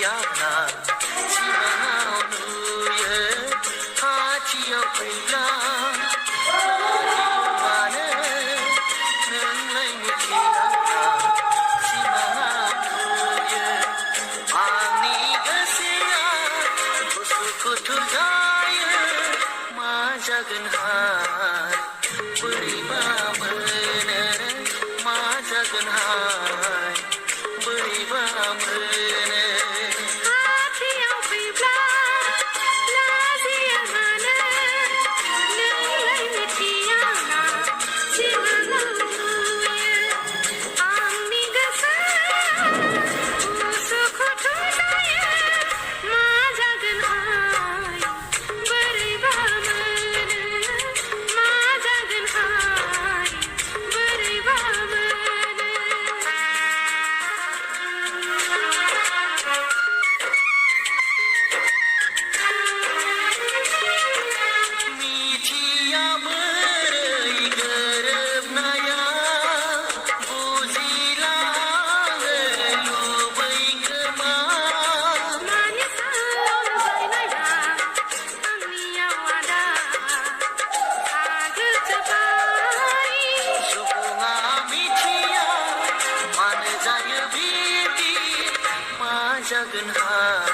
मिथियाना सिमाङाव नुयो खाथियाव फैब्ला मानो नोंलाय मिथियाना सिमाङाव नुयो आंनि गोसोआ उसुखुथु जायो मा जागोनहाय बोरैबा मोनो मा जागोनहाय बोरैबा मोनो खाथियाव फैब्ला लाजियो मानो नोंलाय मिथियाना सिमाङाव नुयो आंनि गोसोआ उसुखुथु जायो मा जागोनहाय बोरैबा मोनो मा जागोनहाय बोरैबा मिथिया बोरै गोरोबनाया बुजिलाङो लुबैखोमा मानि सानजायनाया आंनियाव आदा आगोजोबाय सुबुङा मिथिया मानो जायो बिदि मा जागोनहाय